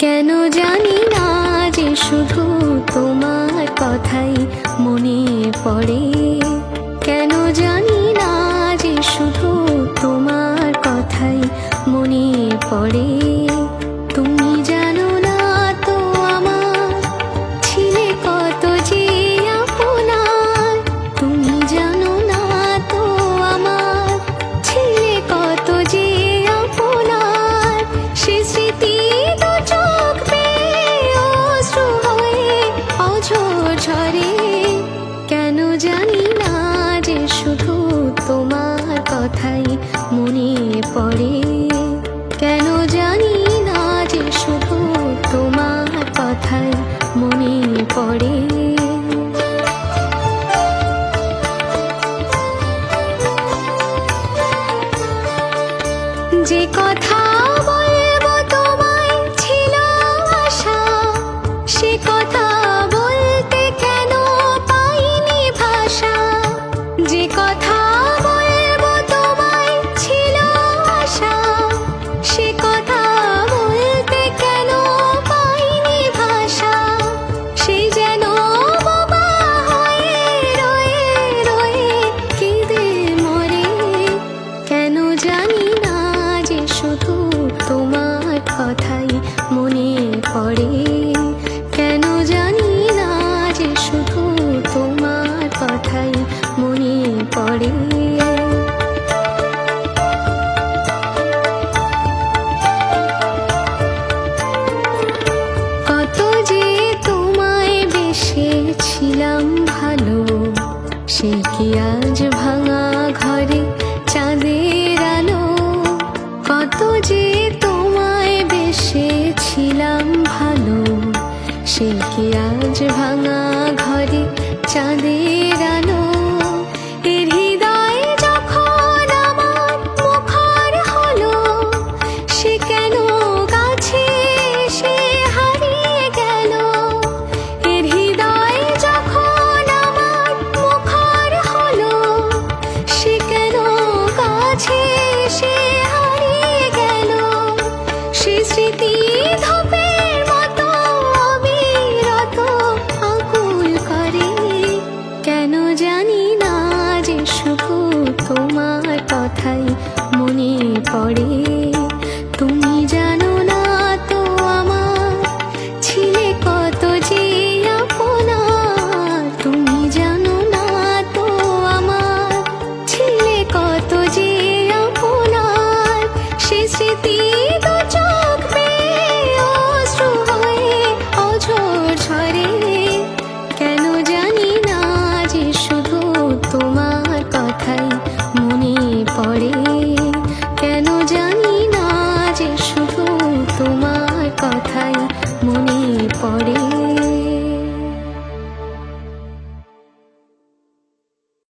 কেন জানি না যে শুধু তোমার কথাই মনে পড়ে। কেন জানি না যে শুধু তোমার কথাই মনে পড়ে। তুমি জানো না তো আমার ছিলে কত যে আপনার। তুমি জানো না তো আমার ছিলে কত যে আপনার। সে স্মৃতি দু চোখ বেয়ে অশ্রু হয়ে অঝোর ঝরে। কেন জানি না যে শুধু তোমার কথাই মনে পড়ে। কেন জানি না যে শুধু তোমার কথাই মনে পড়ে। যে কথা বলবো তোমায় ছিল আশা, সে কথা বলতে কেন পাইনি ভাষা। যে কথা বলবো তোমায় ছিল আশা, সে কথা বলতে কেন পাইনি ভাষা। সে যেন বোবা হয়ে রয়ে রয়ে কেঁদে মরে। কেন জানি না যে শুধু তোমার কথাই মনে পড়ে। কেন জানি না যে শুধু তোমার কথাই মনে পড়ে। কত যে তোমায় বেসেছিলাম ভালো, সে কি আজ ভাঙা ঘরে চাঁদের আলো। কত যে তোমায় বেসেছিলাম ভালো, সে কি আজ ভাঙা ঘরে চাঁদের আলো। এর হৃদয় যখন আমার মুখর হলো, সে কেন কাছে সে হারিয়ে গেল। এর হৃদয় যখন আমার মুখর হলো, সে কেন কাছে সে হারিয়ে গেল। সে স্মৃতি ধূপের মতো অবিরত আকুল করে। কেন জানি না যে শুধু তোমার কথাই মনে পড়ে। তুমি জানো না তো আমার ছিলে কত যে আপনার। তুমি জানো না তো আমার ছিলে কত যে আপনার। সে স্মৃতি দু চোখ বেয়ে অশ্রু হয়ে অঝোর ঝরে। কেন জানি না যে শুধু তোমার কথাই মনে পড়ে। কেন জানি না যে শুধু তোমার কথাই মনে পড়ে।